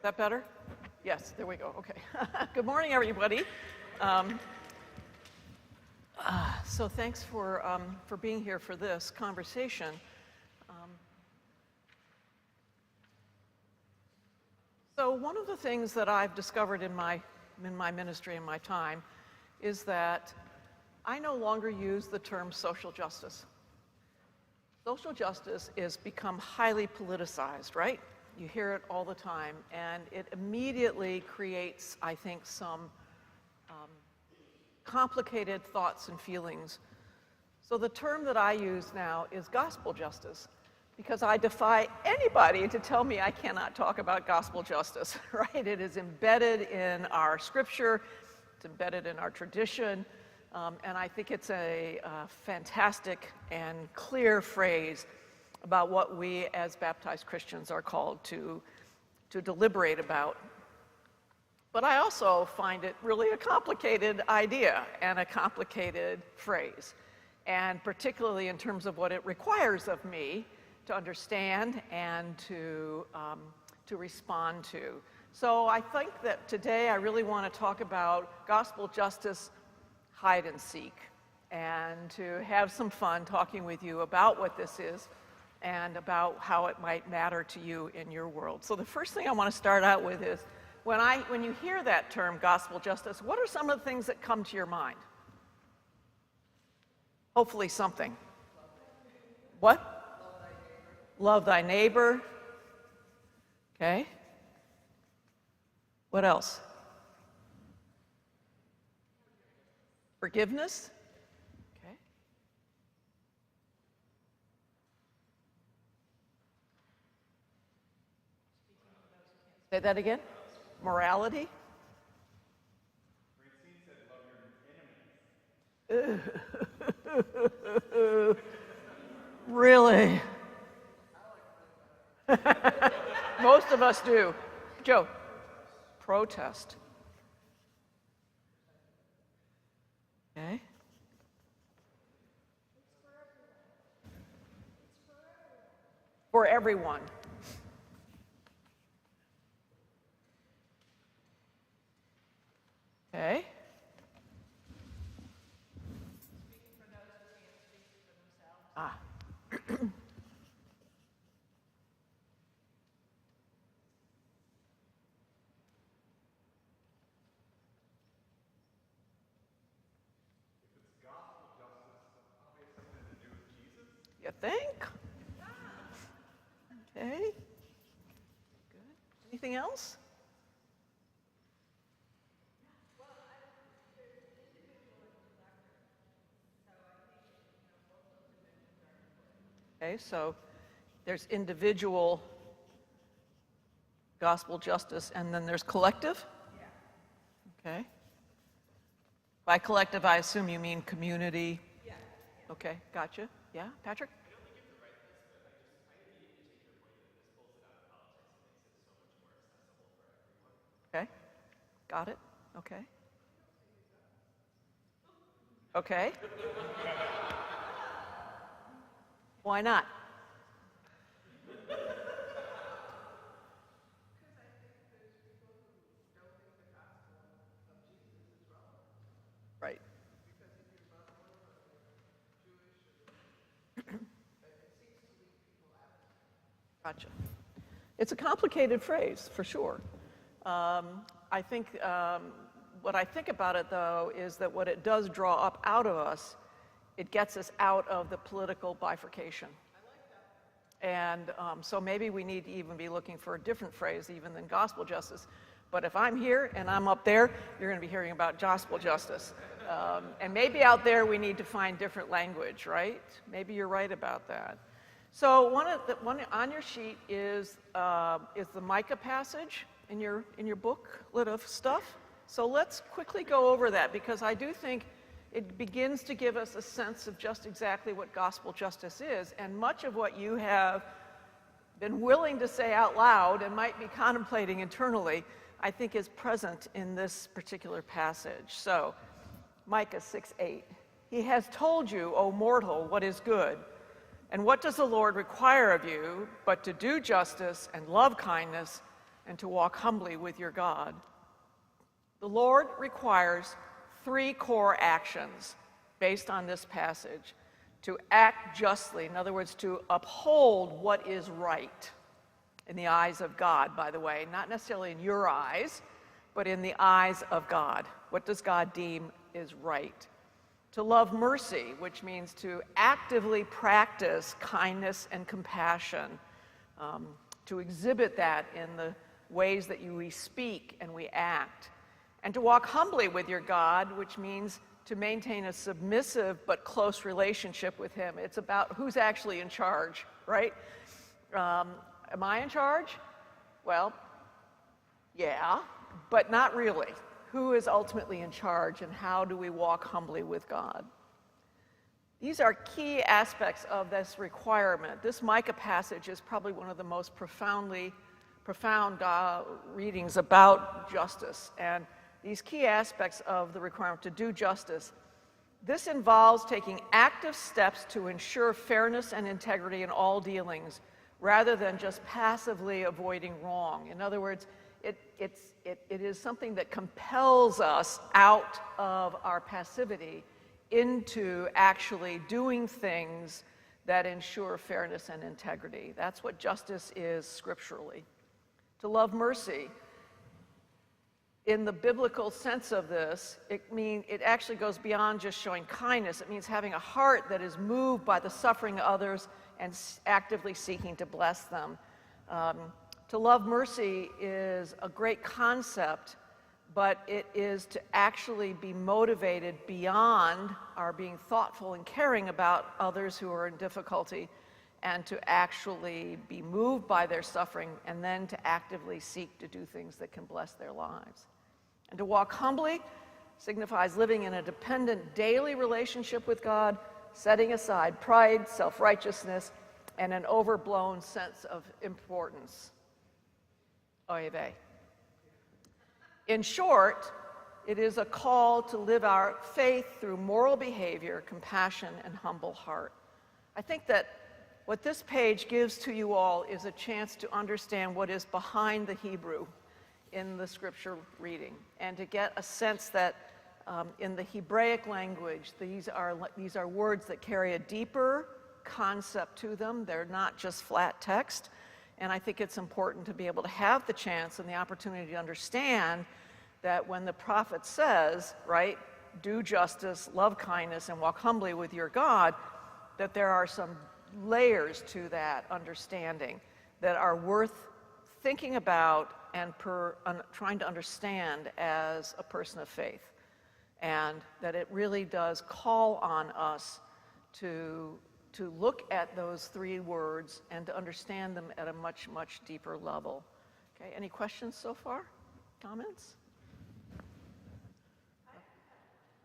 Is that better? Yes, there we go. Okay. Good morning, everybody. So thanks for being here for this conversation. So one of the things that I've discovered in my ministry and my time is that I no longer use the term social justice. Social justice is become highly politicized, right? You hear it all the time, and it immediately creates, I think, some complicated thoughts and feelings. So the term that I use now is gospel justice, because I defy anybody to tell me I cannot talk about gospel justice, right? It is embedded in our scripture, it's embedded in our tradition, and I think it's a fantastic and clear phrase about what we as baptized Christians are called to deliberate about. But I also find it really a complicated idea and a complicated phrase, and particularly in terms of what it requires of me to understand and to respond to. So I think that today I really want to talk about gospel justice hide and seek, and to have some fun talking with you about what this is and about how it might matter to you in your world. So the first thing I want to start out with is, when you hear that term, gospel justice, what are some of the things that come to your mind? Hopefully something. What? Love thy neighbor. Okay. What else? Forgiveness. Okay. Say that again. Morality. Really? Most of us do. Joe, protest. Okay. For everyone. Okay. Ah. You think? Okay. Good. Anything else? Okay, so there's individual gospel justice, and then there's collective? Okay. By collective, I assume you mean community? Yeah. Okay, gotcha. Yeah, Patrick? Okay, got it. Okay. Okay. Why not? Right. Gotcha. It's a complicated phrase, for sure. I think what I think about it, though, is that what it does draw up out of us, it gets us out of the political bifurcation. And so maybe we need to even be looking for a different phrase even than gospel justice. But if I'm here and I'm up there, you're going to be hearing about gospel justice. And maybe out there we need to find different language, right? Maybe you're right about that. So one on your sheet is the Micah passage in your booklet of stuff. So let's quickly go over that, because I do think it begins to give us a sense of just exactly what gospel justice is, and much of what you have been willing to say out loud and might be contemplating internally, I think is present in this particular passage. So, Micah 6:8. He has told you, O mortal, what is good, and what does the Lord require of you but to do justice and love kindness and to walk humbly with your God. The Lord requires 3 core actions based on this passage: to act justly, in other words, to uphold what is right in the eyes of God, by the way, not necessarily in your eyes, but in the eyes of God. What does God deem is right? To love mercy, which means to actively practice kindness and compassion, to exhibit that in the ways that we speak and we act. And to walk humbly with your God, which means to maintain a submissive but close relationship with him. It's about who's actually in charge, right? Am I in charge? Well, yeah, but not really. Who is ultimately in charge, and how do we walk humbly with God? These are key aspects of this requirement. This Micah passage is probably one of the most profound readings about justice. And these key aspects of the requirement to do justice, this involves taking active steps to ensure fairness and integrity in all dealings, rather than just passively avoiding wrong. In other words, it is something that compels us out of our passivity into actually doing things that ensure fairness and integrity. That's what justice is scripturally. To love mercy, in the biblical sense of this, it actually goes beyond just showing kindness. It means having a heart that is moved by the suffering of others and actively seeking to bless them. To love mercy is a great concept, but it is to actually be motivated beyond our being thoughtful and caring about others who are in difficulty, and to actually be moved by their suffering, and then to actively seek to do things that can bless their lives. And to walk humbly signifies living in a dependent daily relationship with God, setting aside pride, self-righteousness, and an overblown sense of importance. Oy vey. In short, it is a call to live our faith through moral behavior, compassion, and humble heart. I think that what this page gives to you all is a chance to understand what is behind the Hebrew in the scripture reading, and to get a sense that in the Hebraic language, these are words that carry a deeper concept to them. They're not just flat text. And I think it's important to be able to have the chance and the opportunity to understand that when the prophet says, right, do justice, love kindness, and walk humbly with your God, that there are some layers to that understanding that are worth thinking about and trying to understand as a person of faith. And that it really does call on us to look at those 3 words and to understand them at a much, much deeper level. Okay, any questions so far? Comments?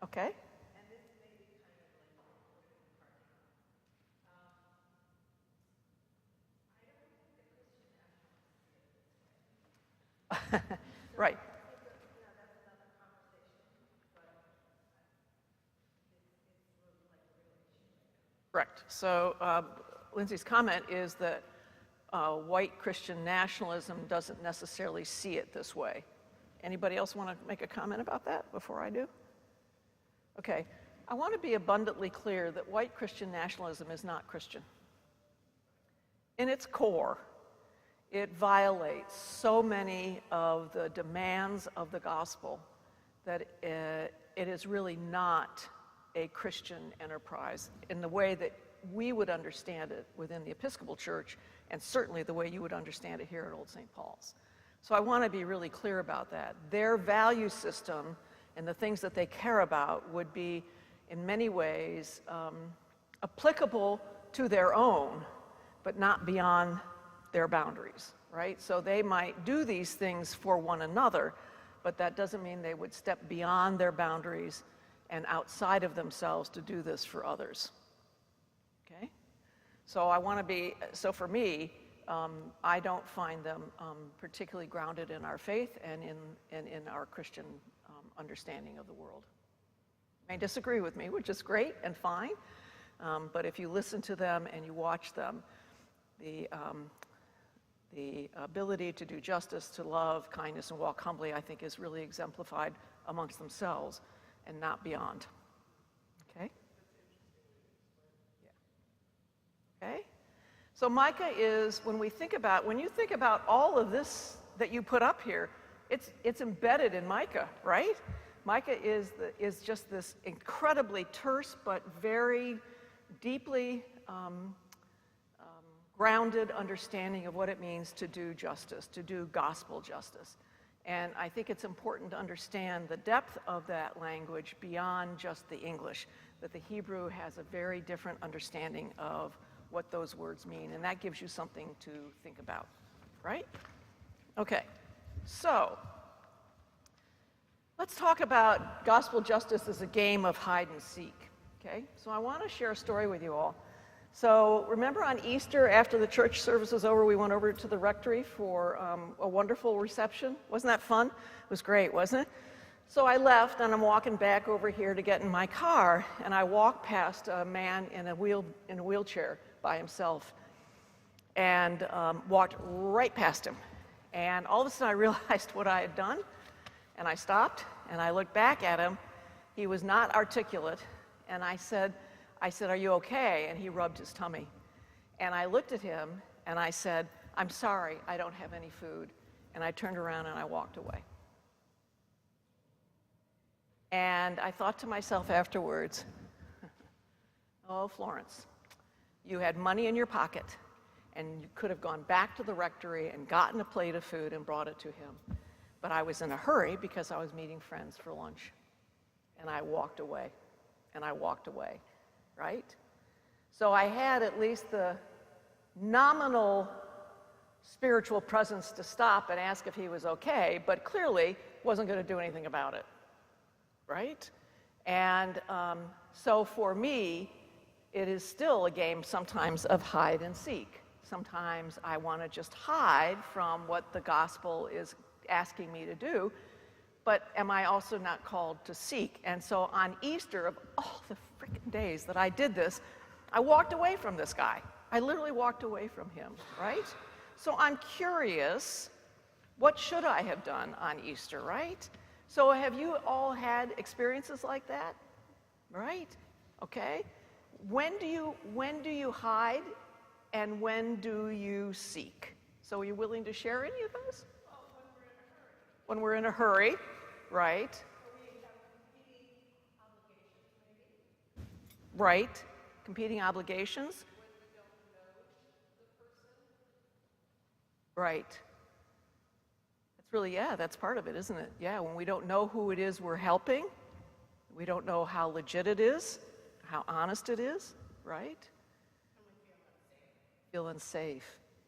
Okay. Right. Correct. So Lindsay's comment is that white Christian nationalism doesn't necessarily see it this way. Anybody else want to make a comment about that before I do? Okay. I want to be abundantly clear that white Christian nationalism is not Christian. In its core, it violates so many of the demands of the gospel that it is really not a Christian enterprise in the way that we would understand it within the Episcopal Church, and certainly the way you would understand it here at Old St. Paul's. So I want to be really clear about that. Their value system and the things that they care about would be, in many ways, applicable to their own, but not beyond their boundaries, right? So they might do these things for one another, but that doesn't mean they would step beyond their boundaries and outside of themselves to do this for others. Okay? So for me, I don't find them particularly grounded in our faith and in our Christian understanding of the world. You may disagree with me, which is great and fine, but if you listen to them and you watch them, The ability to do justice, to love, kindness, and walk humbly, I think, is really exemplified amongst themselves and not beyond. Okay? Yeah. Okay? So Micah is, when you think about all of this that you put up here, it's embedded in Micah, right? Micah is just this incredibly terse but very deeply grounded understanding of what it means to do justice, to do gospel justice. And I think it's important to understand the depth of that language beyond just the English, that the Hebrew has a very different understanding of what those words mean, and that gives you something to think about, right? Okay, so let's talk about gospel justice as a game of hide and seek, okay? So I want to share a story with you all. So remember on Easter, after the church service was over, we went over to the rectory for a wonderful reception. Wasn't that fun? It was great, wasn't it? So I left, and I'm walking back over here to get in my car, and I walked past a man in a wheelchair by himself, and walked right past him. And all of a sudden, I realized what I had done, and I stopped, and I looked back at him. He was not articulate, and I said, "Are you okay?" And he rubbed his tummy. And I looked at him, and I said, "I'm sorry, I don't have any food." And I turned around, and I walked away. And I thought to myself afterwards, oh, Florence, you had money in your pocket, and you could have gone back to the rectory and gotten a plate of food and brought it to him. But I was in a hurry because I was meeting friends for lunch. And I walked away, and I walked away, right? So I had at least the nominal spiritual presence to stop and ask if he was okay, but clearly wasn't going to do anything about it. Right? And so for me, it is still a game sometimes of hide and seek. Sometimes I want to just hide from what the gospel is asking me to do, but am I also not called to seek? And so on Easter, of all the freaking days that I did this, I walked away from this guy. I literally walked away from him, right? So I'm curious, what should I have done on Easter, right? So have you all had experiences like that? Right? Okay. When do you hide and when do you seek? So are you willing to share any of those? When we're in a hurry, right? Right. Competing obligations. Right. Really, yeah, that's part of it, isn't it? Yeah, when we don't know who it is we're helping, we don't know how legit it is, how honest it is, right? And we feel unsafe.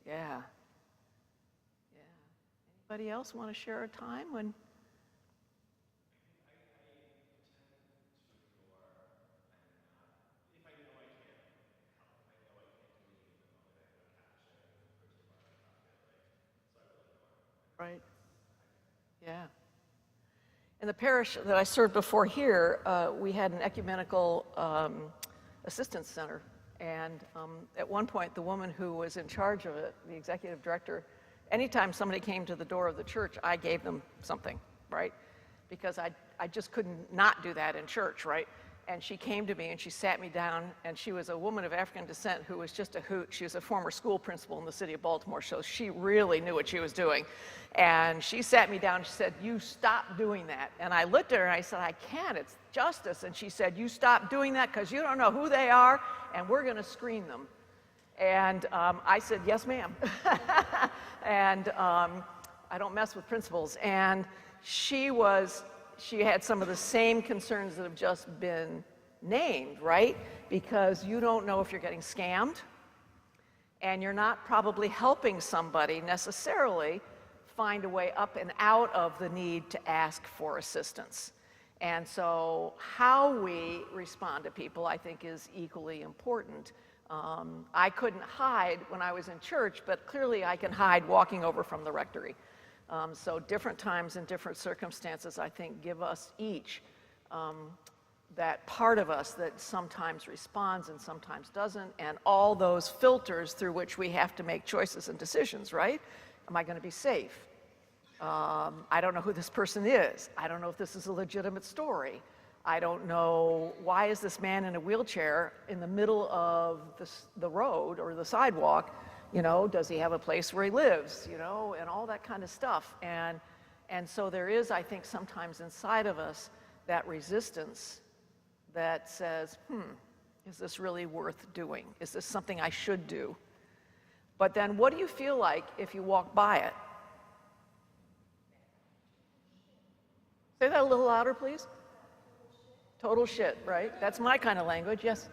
Yeah. Yeah. Anybody else want to share a time when? Right. Yeah. In the parish that I served before here, we had an ecumenical assistance center. And at one point, the woman who was in charge of it, the executive director, anytime somebody came to the door of the church, I gave them something, right? Because I just couldn't not do that in church, right? And she came to me and she sat me down, and she was a woman of African descent who was just a hoot. She was a former school principal in the city of Baltimore, so she really knew what she was doing. And she sat me down and she said, "You stop doing that." And I looked at her and I said, "I can't, it's justice." And she said, "You stop doing that because you don't know who they are, and we're going to screen them." And I said, "Yes, ma'am." And I don't mess with principals. And she had some of the same concerns that have just been named, right? Because you don't know if you're getting scammed, and you're not probably helping somebody necessarily find a way up and out of the need to ask for assistance. And so how we respond to people, I think, is equally important. I couldn't hide when I was in church, but clearly I can hide walking over from the rectory. So different times and different circumstances, I think, give us each that part of us that sometimes responds and sometimes doesn't, and all those filters through which we have to make choices and decisions, right? Am I going to be safe? I don't know who this person is. I don't know if this is a legitimate story. I don't know, why is this man in a wheelchair in the middle of the road or the sidewalk? You know, does he have a place where he lives? You know, and all that kind of stuff. And so there is, I think, sometimes inside of us that resistance that says, is this really worth doing? Is this something I should do? But then what do you feel like if you walk by it? Say that a little louder, please. Total shit, right? That's my kind of language, yes.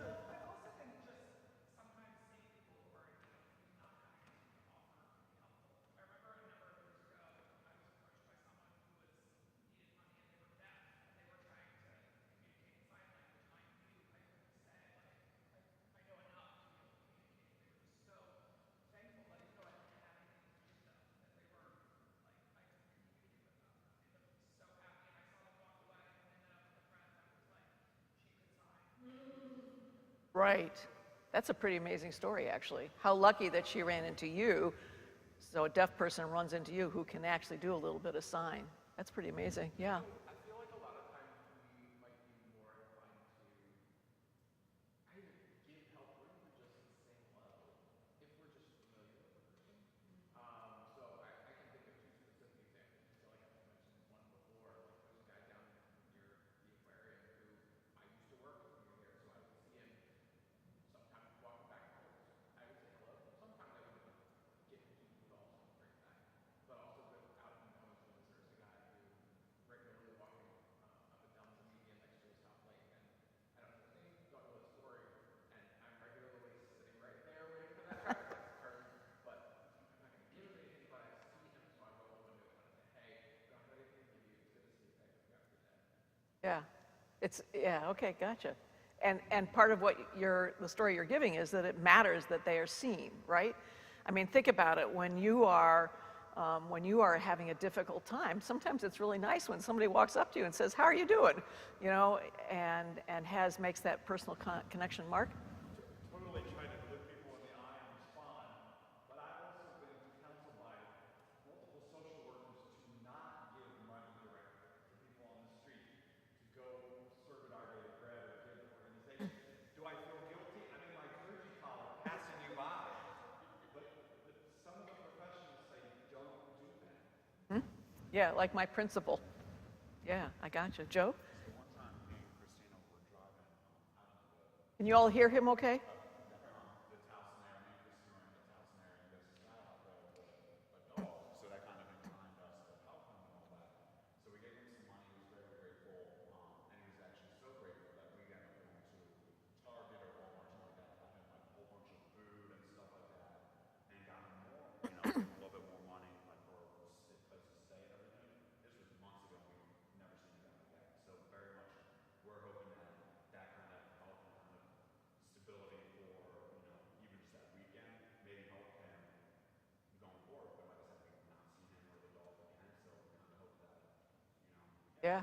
Right. That's a pretty amazing story, actually. How lucky that she ran into you, so a deaf person runs into you who can actually do a little bit of sign. That's pretty amazing, yeah. Yeah, yeah, okay, gotcha. And part of what the story you're giving is that it matters that they are seen, right? I mean, think about it. When you are having a difficult time, sometimes it's really nice when somebody walks up to you and says, "How are you doing?" You know, and makes that personal connection. Mark? Totally try to look people in the eye and respond, but I've also been counseled by multiple social workers to not give money directly to people on the street to go serve at Our Daily Bread or give to organizations. Do I feel guilty? I'm in my clergy collar passing you by. But some of the professionals say don't do that. Yeah, like my principal. Yeah, I gotcha. Joe? So one time me and Christina were driving out into Can you all hear him okay? the Towson area. Me and Christina were in the Towson area, and there's this guy out there with a dog. So that kind of inclined us to help him and all that. So we gave him some money. He was very grateful, and he was actually so grateful that we ended up going to Target or Walmart or something like that to help him like a whole bunch of food and stuff like that, and got him more, you know, a little bit more money like for a place to stay and everything. This was months ago. We've never seen the guy again. So very much, we're hoping that that kind of help and kind of stability for, you know, even just that weekend, maybe help him going forward. But like I said, we've not seen him or the dog again, so we kind of hope that, you know. Yeah,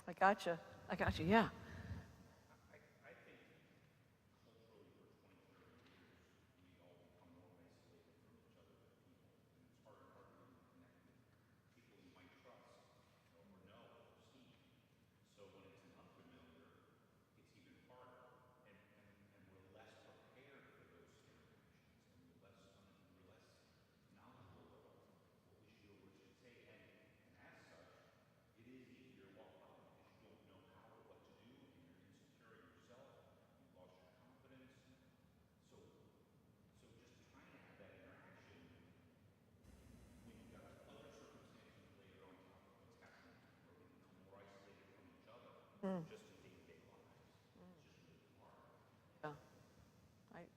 I gotcha. I gotcha, yeah. I think culturally for 20, 30 years, we all become more isolated from each other as people. And it's harder and harder to connect with people you might trust or know or see. So when it's an unfamiliar, it's even harder. And we're less prepared for those interactions. And we're less knowledgeable about what we should do or what we should say. And as such, it is easier to walk by because you don't know how or what to do and you're insecure in yourself. You've lost your confidence. So just trying to have that interaction when you've got other circumstances later on top of what's happening where we become more isolated from each other just in day-to-day lives. It's just really hard. Yeah,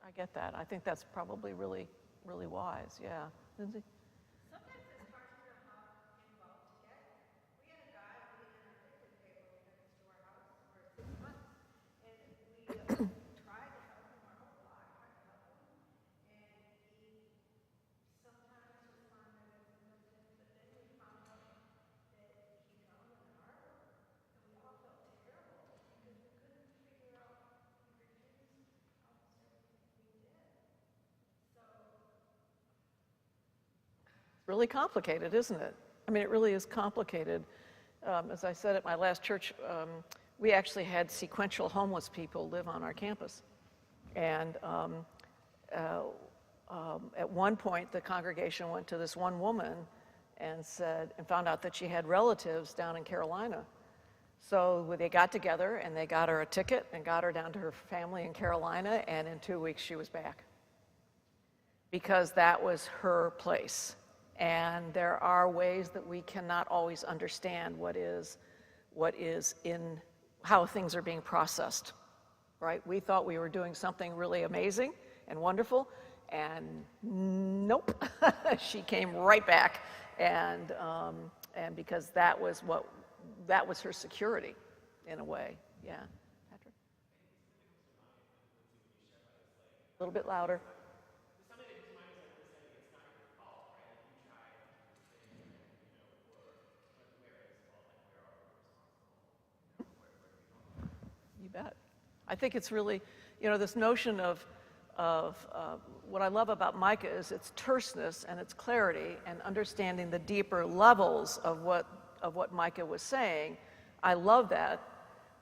I get that. I think that's probably really, really wise, yeah. Lindsay? Sometimes it's hard to know how involved to get. We had a guy living at our picnic table next to our house for 6 months, and we tried to help him our whole block, tried to help him, and he sometimes responded as militant, but then we found out that he found an arbor, and we all felt terrible because we couldn't really complicated, isn't it? I mean, it really is complicated. As I said at my last church, we actually had sequential homeless people live on our campus. And at one point, the congregation went to this one woman and found out that she had relatives down in Carolina. So they got together and they got her a ticket and got her down to her family in Carolina, and in 2 weeks she was back. Because that was her place. And there are ways that we cannot always understand what is in how things are being processed, right? We thought we were doing something really amazing and wonderful, and nope, she came right back, and because that was her security, in a way. Yeah, Patrick. A little bit louder. You bet. I think it's really, this notion of what I love about Micah is its terseness and its clarity and understanding the deeper levels of what Micah was saying. I love that,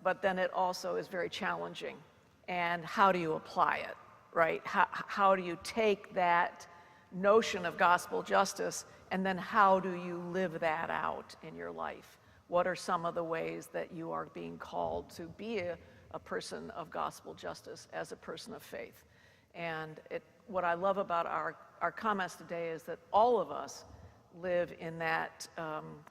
but then it also is very challenging. And how do you apply it, right? How do you take that notion of gospel justice, and then how do you live that out in your life? What are some of the ways that you are being called to be a person of gospel justice as a person of faith? And what I love about our comments today is that all of us live in that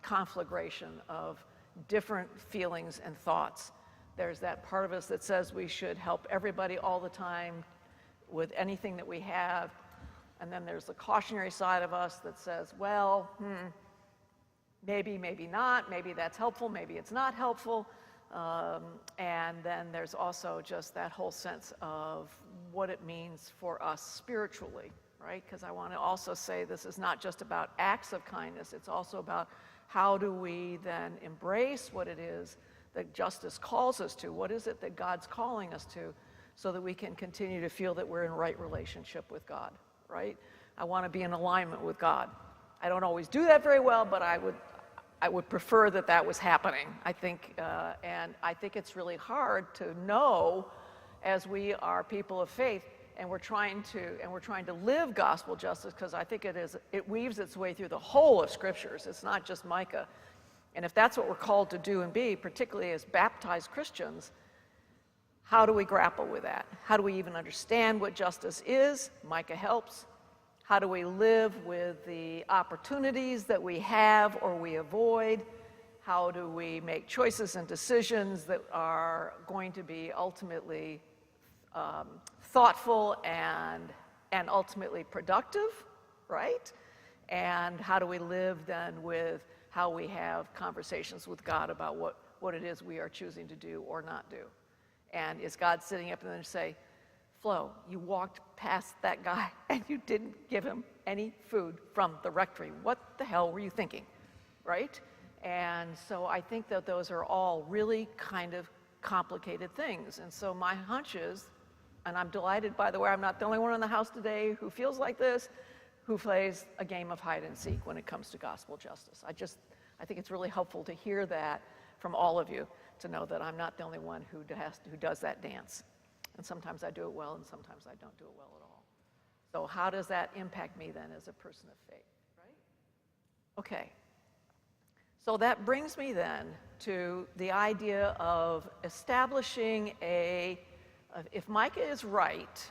conflagration of different feelings and thoughts. There's that part of us that says we should help everybody all the time with anything that we have. And then there's the cautionary side of us that says, well, maybe, maybe not, maybe that's helpful, maybe it's not helpful. And then there's also just that whole sense of what it means for us spiritually, right? Because I want to also say this is not just about acts of kindness, it's also about how do we then embrace what it is that justice calls us to? What is it that God's calling us to, so that we can continue to feel that we're in right relationship with God, right? I want to be in alignment with God. I don't always do that very well, but I would prefer that was happening. I think, and I think it's really hard to know, as we are people of faith, and we're trying to live gospel justice, because I think it weaves its way through the whole of scriptures. It's not just Micah. And if that's what we're called to do and be, particularly as baptized Christians, how do we grapple with that? How do we even understand what justice is? Micah helps. How do we live with the opportunities that we have or we avoid? How do we make choices and decisions that are going to be ultimately thoughtful and ultimately productive, right? And how do we live then with how we have conversations with God about what it is we are choosing to do or not do? And is God sitting up and say, Flo, you walked past that guy and you didn't give him any food from the rectory. What the hell were you thinking, right? And so I think that those are all really kind of complicated things. And so my hunch is, and I'm delighted, by the way, I'm not the only one in the house today who feels like this, who plays a game of hide and seek when it comes to gospel justice. I think it's really helpful to hear that from all of you, to know that I'm not the only one who does that dance. And sometimes I do it well, and sometimes I don't do it well at all. So how does that impact me then as a person of faith, right? Okay. So that brings me then to the idea of establishing if Micah is right,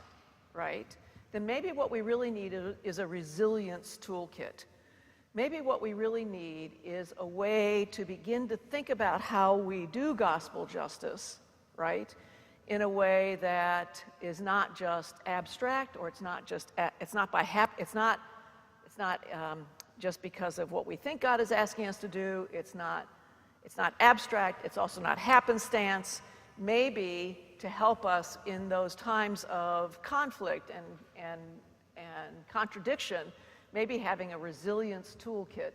then maybe what we really need is a resilience toolkit. Maybe what we really need is a way to begin to think about how we do gospel justice, right? In a way that is not just abstract, or it's not just just because of what we think God is asking us to do. It's not abstract. It's also not happenstance. Maybe to help us in those times of conflict and contradiction, maybe having a resilience toolkit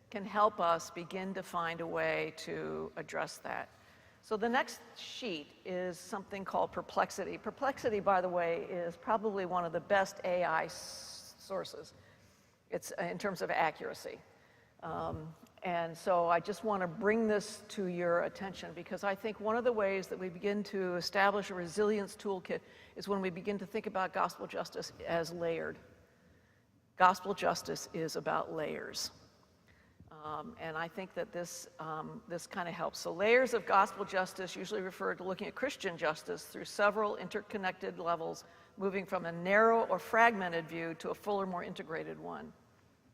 can help us begin to find a way to address that. So the next sheet is something called Perplexity. Perplexity, by the way, is probably one of the best AI sources. It's in terms of accuracy. And so I just want to bring this to your attention because I think one of the ways that we begin to establish a resilience toolkit is when we begin to think about gospel justice as layered. Gospel justice is about layers. And I think that this kind of helps. So layers of gospel justice usually refer to looking at Christian justice through several interconnected levels, moving from a narrow or fragmented view to a fuller, more integrated one.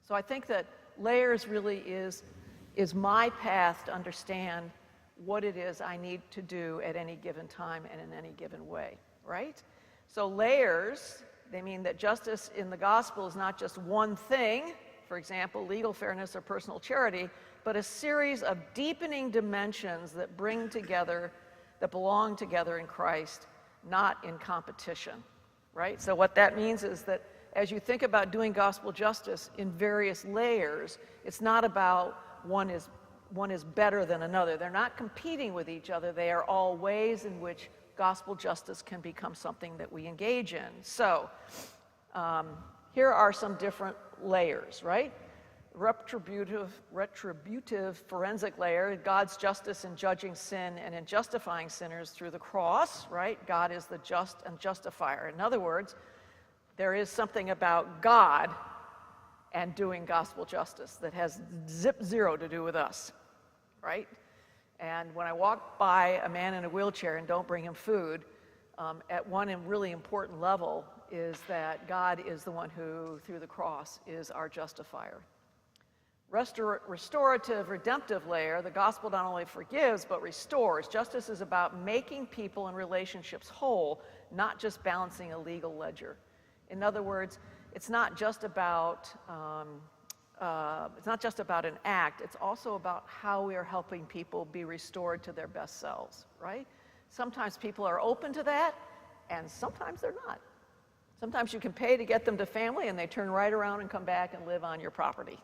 So I think that layers really is my path to understand what it is I need to do at any given time and in any given way, right? So layers, they mean that justice in the gospel is not just one thing, for example, legal fairness or personal charity, but a series of deepening dimensions that belong together in Christ, not in competition, right? So what that means is that as you think about doing gospel justice in various layers, it's not about one is better than another. They're not competing with each other. They are all ways in which gospel justice can become something that we engage in. So here are some different layers, right? Retributive forensic layer, God's justice in judging sin and in justifying sinners through the cross, right? God is the just and justifier. In other words, there is something about God and doing gospel justice that has zero to do with us, right? And when I walk by a man in a wheelchair and don't bring him food, at one really important level is that God is the one who, through the cross, is our justifier. Restorative, redemptive layer, the gospel not only forgives, but restores. Justice is about making people and relationships whole, not just balancing a legal ledger. In other words, it's not just about an act, it's also about how we are helping people be restored to their best selves, right? Sometimes people are open to that, and sometimes they're not. Sometimes you can pay to get them to family, and they turn right around and come back and live on your property.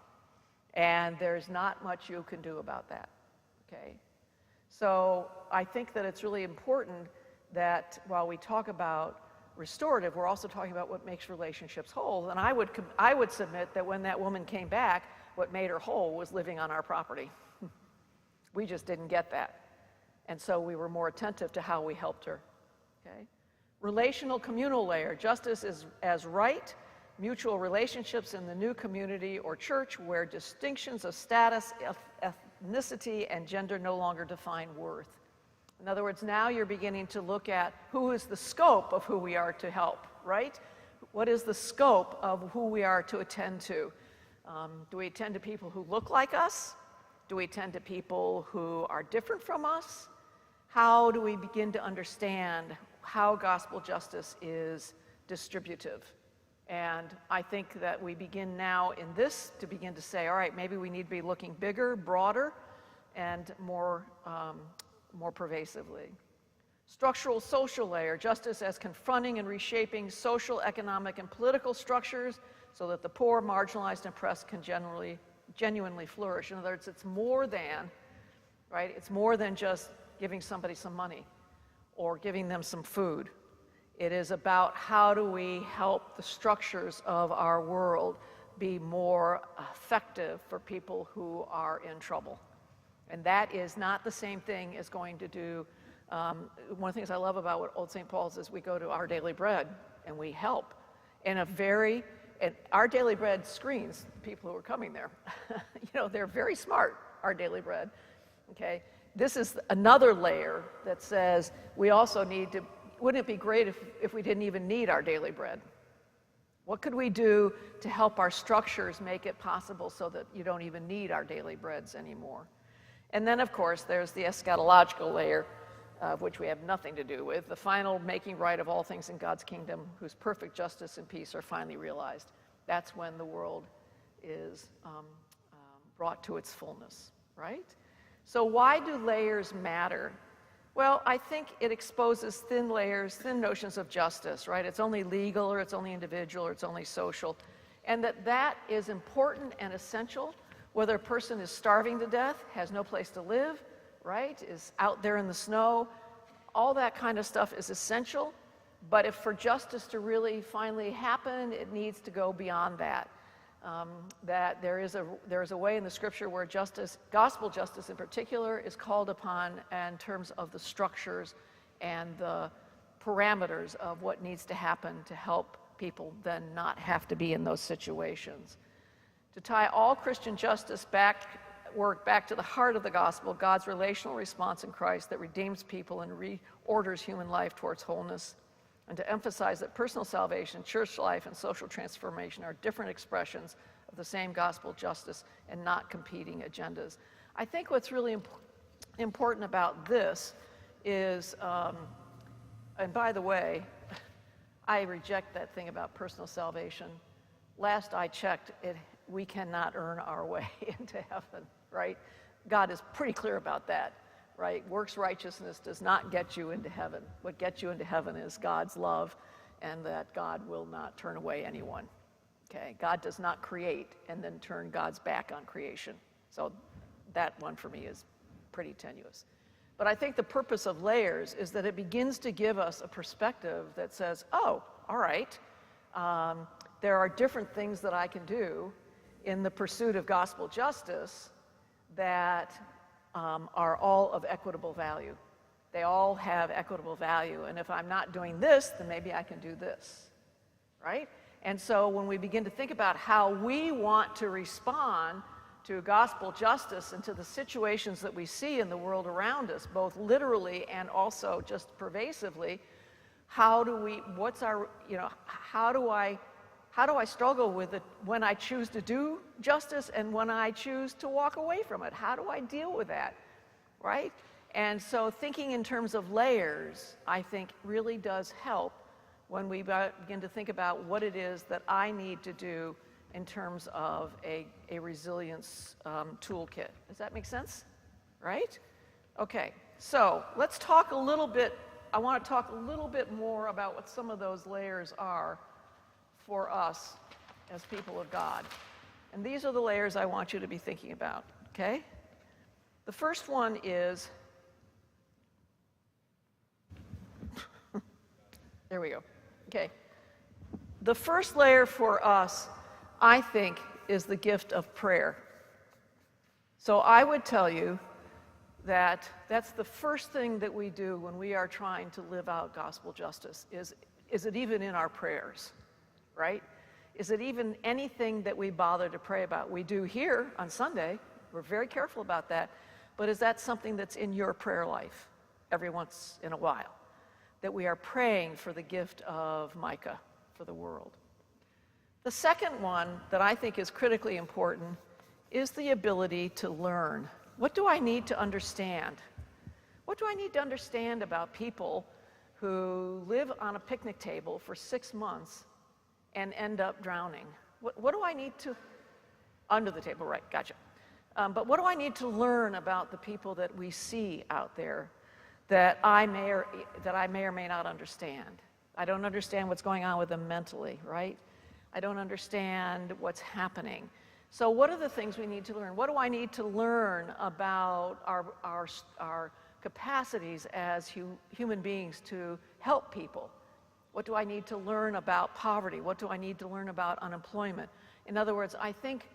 And there's not much you can do about that, okay? So I think that it's really important that while we talk about restorative, we're also talking about what makes relationships whole. And I would submit that when that woman came back, what made her whole was living on our property. We just didn't get that. And so we were more attentive to how we helped her, okay? Relational communal layer, justice is as right, mutual relationships in the new community or church where distinctions of status, ethnicity, and gender no longer define worth. In other words, now you're beginning to look at who is the scope of who we are to help, right? What is the scope of who we are to attend to? Do we attend to people who look like us? Do we attend to people who are different from us? How do we begin to understand how gospel justice is distributive? And I think that we begin now in this to begin to say, all right, maybe we need to be looking bigger, broader, and more pervasively. Structural social layer, justice as confronting and reshaping social, economic, and political structures so that the poor, marginalized, and oppressed can genuinely flourish. In other words, it's more than, right? It's more than just giving somebody some money or giving them some food. It is about how do we help the structures of our world be more effective for people who are in trouble. And that is not the same thing as going to do, one of the things I love about what Old St. Paul's is we go to Our Daily Bread and we help. And Our Daily Bread screens people who are coming there. You know, they're very smart, Our Daily Bread, okay? This is another layer that says we also need to, wouldn't it be great if we didn't even need Our Daily Bread? What could we do to help our structures make it possible so that you don't even need Our Daily Breads anymore? And then, of course, there's the eschatological layer, of which we have nothing to do with, the final making right of all things in God's kingdom, whose perfect justice and peace are finally realized. That's when the world is brought to its fullness, right? So why do layers matter? Well, I think it exposes thin layers, thin notions of justice, right? It's only legal, or it's only individual, or it's only social. And that is important and essential, whether a person is starving to death, has no place to live, right, is out there in the snow. All that kind of stuff is essential. But if for justice to really finally happen, it needs to go beyond that. that there is a way in the scripture where justice, gospel justice in particular, is called upon in terms of the structures and the parameters of what needs to happen to help people then not have to be in those situations. To tie all Christian justice work back to the heart of the gospel, God's relational response in Christ that redeems people and reorders human life towards wholeness, and to emphasize that personal salvation, church life, and social transformation are different expressions of the same gospel justice and not competing agendas. I think what's really important about this is, and by the way, I reject that thing about personal salvation. Last I checked, we cannot earn our way into heaven, right? God is pretty clear about that, right? Works righteousness does not get you into heaven. What gets you into heaven is God's love, and that God will not turn away anyone, okay? God does not create and then turn God's back on creation. So that one for me is pretty tenuous. But I think the purpose of layers is that it begins to give us a perspective that says, oh, all right, there are different things that I can do in the pursuit of gospel justice that are all of equitable value. They all have equitable value, and if I'm not doing this, then maybe I can do this, right? And so when we begin to think about how we want to respond to gospel justice and to the situations that we see in the world around us, both literally and also just pervasively, how do I struggle with it when I choose to do justice and when I choose to walk away from it? How do I deal with that, right? And so thinking in terms of layers, I think, really does help when we begin to think about what it is that I need to do in terms of a resilience toolkit. Does that make sense? Right? Okay, so let's talk a little bit, I want to talk a little bit more about what some of those layers are for us as people of God. And these are the layers I want you to be thinking about, okay? The first one is, there we go, okay. The first layer for us, I think, is the gift of prayer. So I would tell you that that's the first thing that we do when we are trying to live out gospel justice, is it even in our prayers, right? Is it even anything that we bother to pray about? We do here on Sunday, we're very careful about that, but is that something that's in your prayer life every once in a while? That we are praying for the gift of Micah for the world. The second one that I think is critically important is the ability to learn. What do I need to understand? What do I need to understand about people who live on a picnic table for 6 months and end up drowning? What do I need to, under the table, right, gotcha. But what do I need to learn about the people that we see out there that I may or may not understand? I don't understand what's going on with them mentally, right? I don't understand what's happening. So what are the things we need to learn? What do I need to learn about our capacities as human beings to help people? What do I need to learn about poverty? What do I need to learn about unemployment? In other words, I think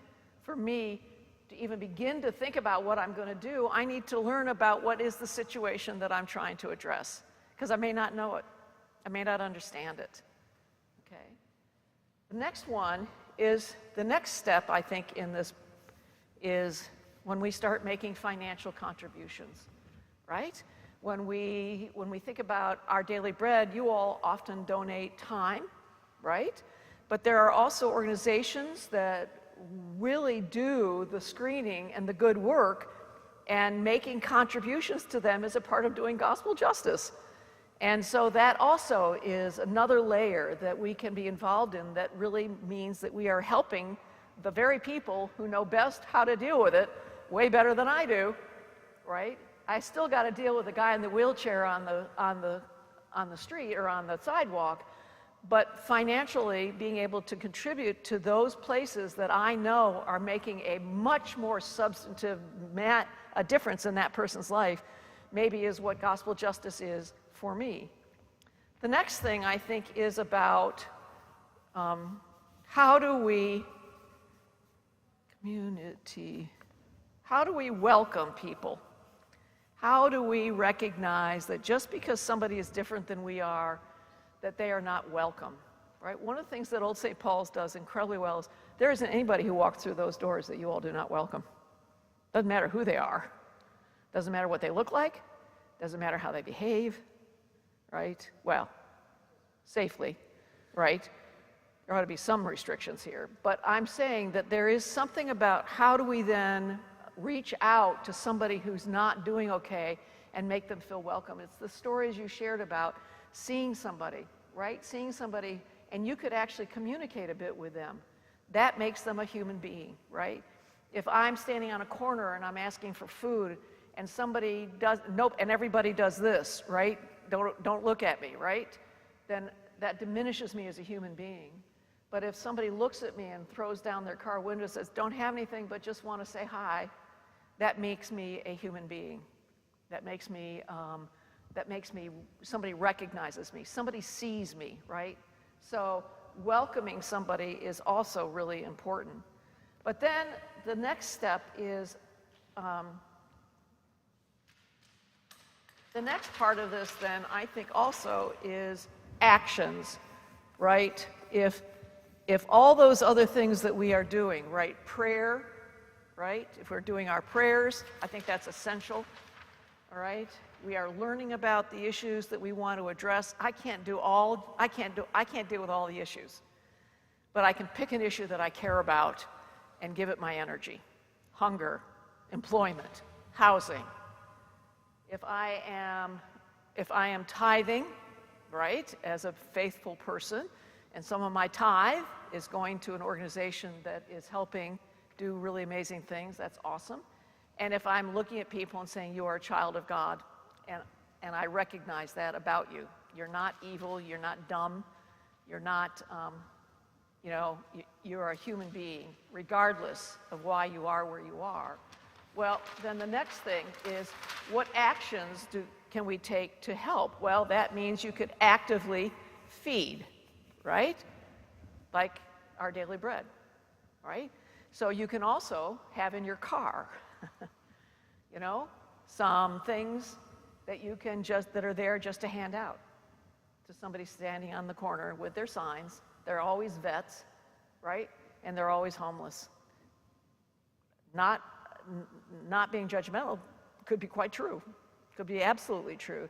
for me, to even begin to think about what I'm going to do, I need to learn about what is the situation that I'm trying to address, because I may not know it. I may not understand it. Okay. The next one is, the next step, I think, in this is when we start making financial contributions, right? When we think about our daily bread, you all often donate time, right? But there are also organizations that really do the screening and the good work, and making contributions to them is a part of doing gospel justice. And so that also is another layer that we can be involved in that really means that we are helping the very people who know best how to deal with it way better than I do, right? I still got to deal with the guy in the wheelchair on the street or on the sidewalk, but financially being able to contribute to those places that I know are making a much more substantive a difference in that person's life, maybe is what gospel justice is for me. The next thing I think is about how do we Community. How do we welcome people? How do we recognize that just because somebody is different than we are, that they are not welcome, right? One of the things that Old St. Paul's does incredibly well is there isn't anybody who walks through those doors that you all do not welcome. Doesn't matter who they are. Doesn't matter what they look like. Doesn't matter how they behave, right? Well, safely, right? There ought to be some restrictions here. But I'm saying that there is something about how do we then reach out to somebody who's not doing okay and make them feel welcome. It's the stories you shared about seeing somebody, right? Seeing somebody, and you could actually communicate a bit with them. That makes them a human being, right? If I'm standing on a corner and I'm asking for food and somebody does, nope, and everybody does this, right? Don't look at me, right? Then that diminishes me as a human being. But if somebody looks at me and throws down their car window and says, don't have anything but just want to say hi, that makes me a human being. That makes me, somebody recognizes me, somebody sees me, right? So welcoming somebody is also really important. But then the next step is, the next part of this then I think also is actions, right? If all those other things that we are doing, right? Prayer, right? If we're doing our prayers, I think that's essential, all right? We are learning about the issues that we want to address. I can't deal with all the issues, but I can pick an issue that I care about and give it my energy. Hunger, employment, housing. If I am tithing, right, as a faithful person, and some of my tithe is going to an organization that is helping do really amazing things, that's awesome. And if I'm looking at people and saying, you are a child of God, and I recognize that about you. You're not evil, you're not dumb, you're not, you're a human being, regardless of why you are where you are. Well, then the next thing is, what actions can we take to help? Well, that means you could actively feed, right? Like our daily bread, right? So you can also have in your car, some things that you can that are there just to hand out to somebody standing on the corner with their signs. They're always vets, right? And they're always homeless. Not being judgmental could be quite true, could be absolutely true.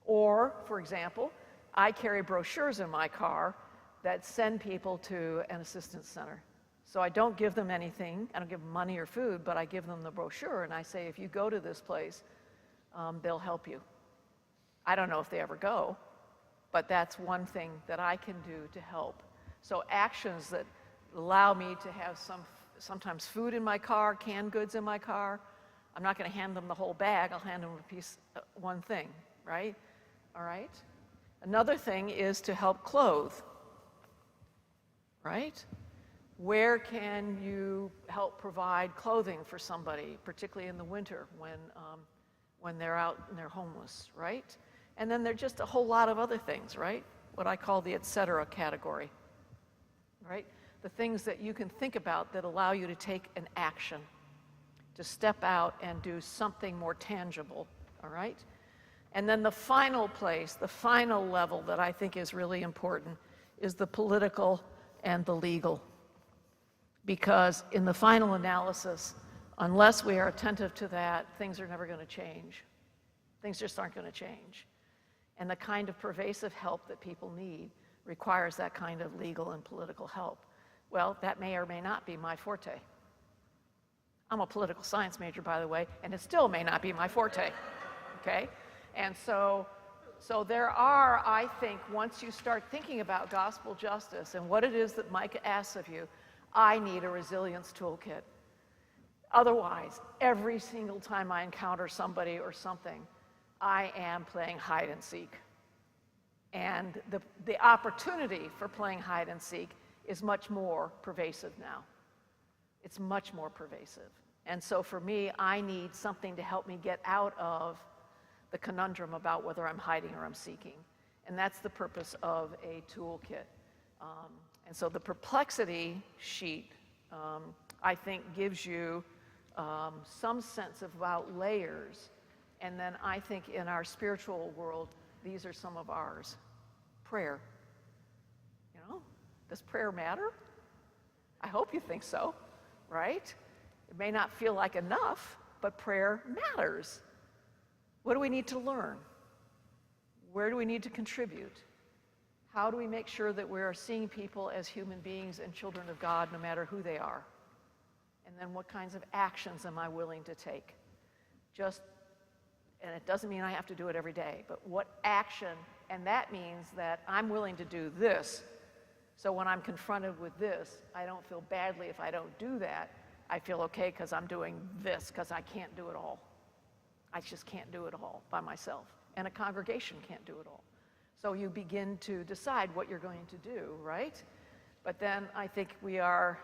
Or, for example, I carry brochures in my car that send people to an assistance center. So I don't give them anything, I don't give them money or food, but I give them the brochure and I say, if you go to this place, they'll help you. I don't know if they ever go, but that's one thing that I can do to help. So actions that allow me to have sometimes food in my car, canned goods in my car. I'm not going to hand them the whole bag, I'll hand them one thing, right? All right? Another thing is to help clothe, right? Where can you help provide clothing for somebody, particularly in the winter when they're out and they're homeless, right? And then there's just a whole lot of other things, right? What I call the et cetera category, right? The things that you can think about that allow you to take an action, to step out and do something more tangible, all right? And then the final place, the final level that I think is really important is the political and the legal. Because in the final analysis, unless we are attentive to that, things are never going to change. Things just aren't going to change. And the kind of pervasive help that people need requires that kind of legal and political help. Well, that may or may not be my forte. I'm a political science major, by the way, and it still may not be my forte, okay? And so there are, I think, once you start thinking about gospel justice and what it is that Micah asks of you, I need a resilience toolkit. Otherwise, every single time I encounter somebody or something, I am playing hide and seek. And the opportunity for playing hide and seek is much more pervasive now. It's much more pervasive. And so for me, I need something to help me get out of the conundrum about whether I'm hiding or I'm seeking. And that's the purpose of a toolkit. And so the perplexity sheet, I think gives you some sense about layers. And then I think in our spiritual world, these are some of ours. Prayer. You know, does prayer matter? I hope you think so, right? It may not feel like enough, but prayer matters. What do we need to learn? Where do we need to contribute? How do we make sure that we are seeing people as human beings and children of God, no matter who they are? And then what kinds of actions am I willing to take? And it doesn't mean I have to do it every day, but what action, and that means that I'm willing to do this. So when I'm confronted with this, I don't feel badly if I don't do that. I feel okay because I'm doing this, because I can't do it all. I just can't do it all by myself. And a congregation can't do it all. So you begin to decide what you're going to do, right? But then I think we are,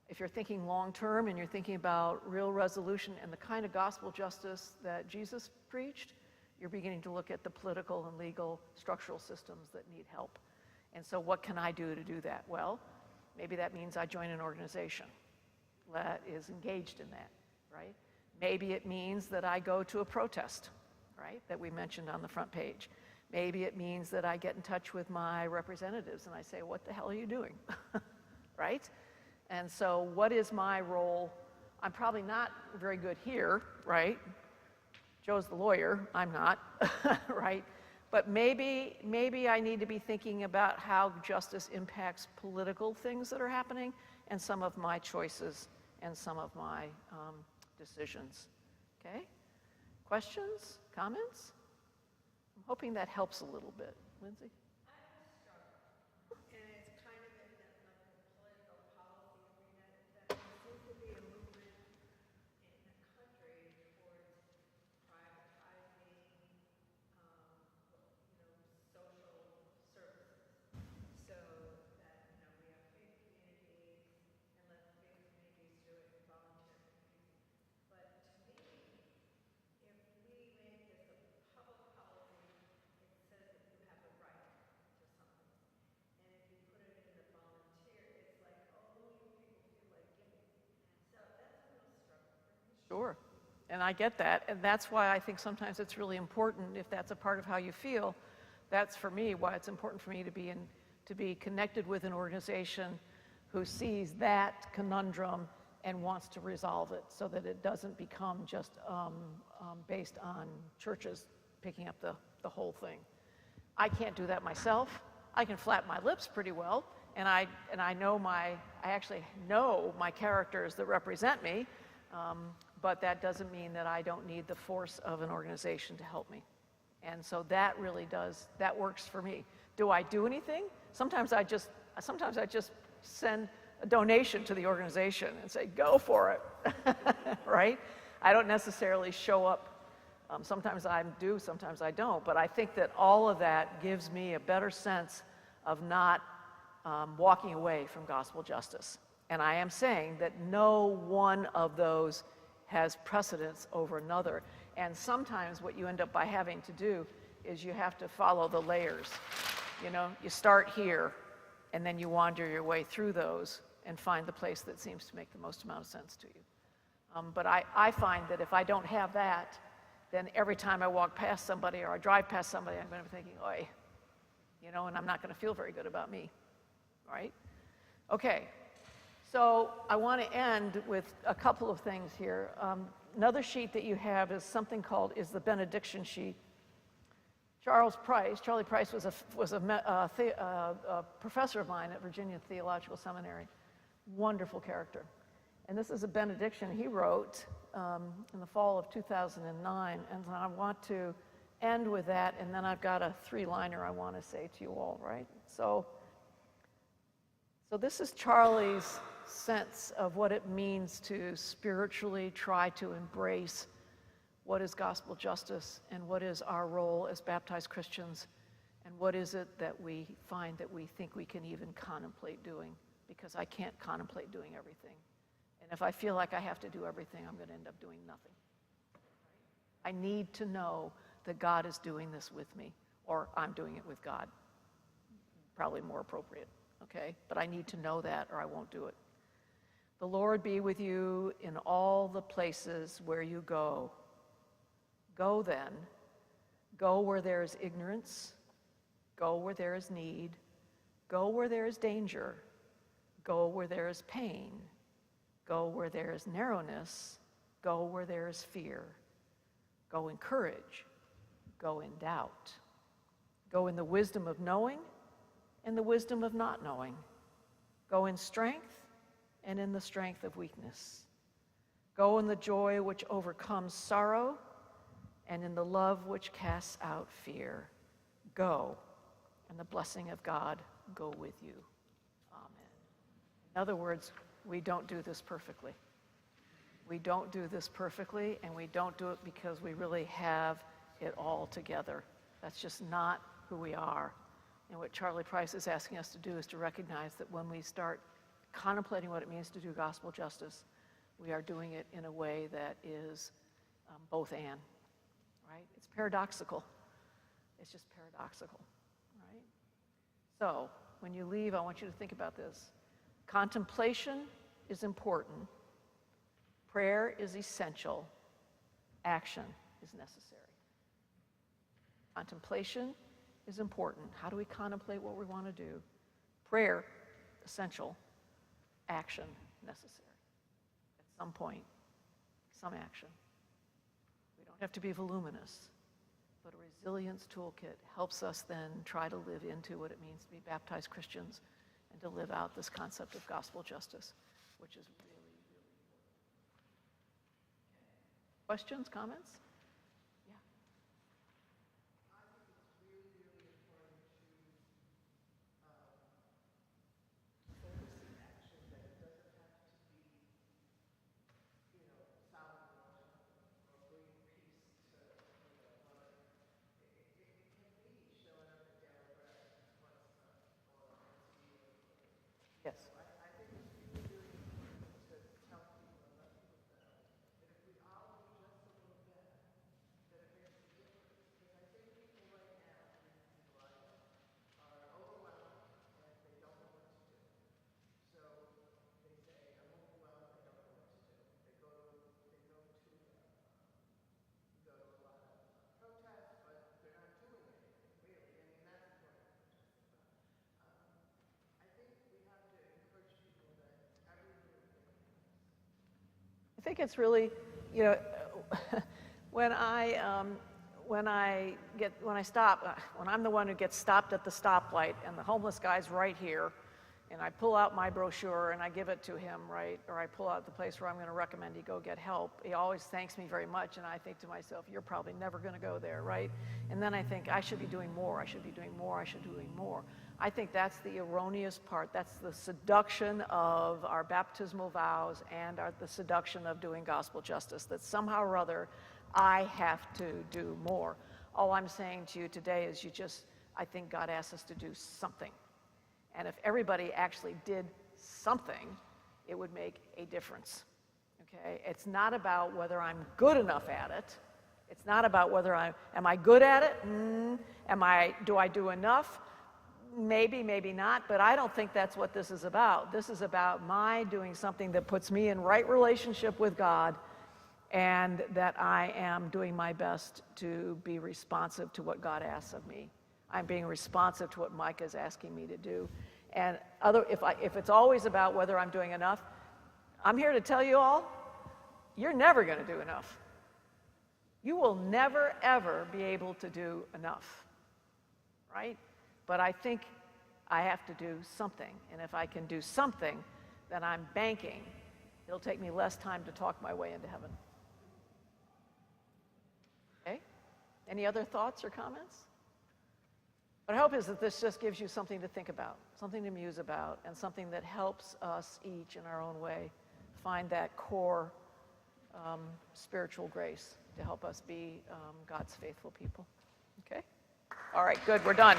if you're thinking long-term and you're thinking about real resolution and the kind of gospel justice that Jesus preached, you're beginning to look at the political and legal structural systems that need help. And so what can I do to do that? Well, maybe that means I join an organization that is engaged in that, right? Maybe it means that I go to a protest, right, that we mentioned on the front page. Maybe it means that I get in touch with my representatives and I say, what the hell are you doing, right? And so what is my role? I'm probably not very good here, right? Joe's the lawyer, I'm not, right? But maybe I need to be thinking about how justice impacts political things that are happening and some of my choices and some of my decisions, okay? Questions, comments? I'm hoping that helps a little bit. Lindsay? I have a struggle, and it's kind of in the, like the political policy arena, that there seems to be a movement in the country towards privatizing, social services. So that, we have big communities and let the big communities do it, volunteer communities. But to me, if we make this a public policy, it says that you have a right to something. And if you put it in the volunteer, it's like, oh, you people feel like giving. So that's a real struggle for me. Sure. And I get that. And that's why I think sometimes it's really important, if that's a part of how you feel, that's for me why it's important for me to be connected with an organization who sees that conundrum and wants to resolve it so that it doesn't become just based on churches picking up the whole thing. I can't do that myself. I can flap my lips pretty well, and I actually know my characters that represent me, but that doesn't mean that I don't need the force of an organization to help me. And so that really that works for me. Do I do anything? Sometimes I just send a donation to the organization and say, go for it, right? I don't necessarily show up. Sometimes I do, sometimes I don't. But I think that all of that gives me a better sense of not walking away from gospel justice. And I am saying that no one of those has precedence over another. And sometimes what you end up by having to do is you have to follow the layers. You start here, and then you wander your way through those and find the place that seems to make the most amount of sense to you. But I find that if I don't have that, then every time I walk past somebody or I drive past somebody, I'm going to be thinking, oi, and I'm not going to feel very good about me, right? Okay, so I want to end with a couple of things here. Another sheet that you have is something called the benediction sheet. Charlie Price was a professor of mine at Virginia Theological Seminary. Wonderful character. And this is a benediction he wrote in the fall of 2009. And I want to end with that, and then I've got a 3-liner I want to say to you all, right? So this is Charlie's sense of what it means to spiritually try to embrace what is gospel justice and what is our role as baptized Christians and what is it that we find that we think we can even contemplate doing, because I can't contemplate doing everything. And if I feel like I have to do everything, I'm going to end up doing nothing. I need to know that God is doing this with me, or I'm doing it with God. Probably more appropriate, okay? But I need to know that or I won't do it. The Lord be with you in all the places where you go. Go then. Go where there is ignorance. Go where there is need. Go where there is danger. Go where there is pain. Go where there is narrowness. Go where there is fear. Go in courage. Go in doubt. Go in the wisdom of knowing and the wisdom of not knowing. Go in strength and in the strength of weakness. Go in the joy which overcomes sorrow and in the love which casts out fear. Go, and the blessing of God go with you. Amen. In other words, we don't do this perfectly. We don't do this perfectly, and we don't do it because we really have it all together. That's just not who we are. And what Charlie Price is asking us to do is to recognize that when we start contemplating what it means to do gospel justice, we are doing it in a way that is both and, right? It's paradoxical. It's just paradoxical, right? So when you leave, I want you to think about this. Contemplation is important. Prayer is essential. Action is necessary. Contemplation is important. How do we contemplate what we want to do? Prayer, essential. Action, necessary. At some point, some action. We don't have to be voluminous, but a resilience toolkit helps us then try to live into what it means to be baptized Christians and to live out this concept of gospel justice, which is really, really important. Questions, comments? Yeah. Yes. I think it's really, you know, when I'm the one who gets stopped at the stoplight and the homeless guy's right here, and I pull out my brochure and I give it to him, right? Or I pull out the place where I'm going to recommend he go get help. He always thanks me very much, and I think to myself, you're probably never going to go there, right? And then I think, I should be doing more, I should be doing more, I should be doing more. I think that's the erroneous part. That's the seduction of our baptismal vows and the seduction of doing gospel justice, that somehow or other I have to do more. All I'm saying to you today is I think God asks us to do something. And if everybody actually did something, it would make a difference, okay? It's not about whether I'm good enough at it. It's not about whether am I good at it? Do I do enough? Maybe, maybe not, but I don't think that's what this is about. This is about my doing something that puts me in right relationship with God, and that I am doing my best to be responsive to what God asks of me. I'm being responsive to what Micah is asking me to do. And if it's always about whether I'm doing enough, I'm here to tell you all, you're never going to do enough. You will never, ever be able to do enough, right? But I think I have to do something. And if I can do something, then I'm banking. It'll take me less time to talk my way into heaven. Okay? Any other thoughts or comments? What I hope is that this just gives you something to think about, something to muse about, and something that helps us each in our own way find that core spiritual grace to help us be God's faithful people. Okay? All right, good, we're done.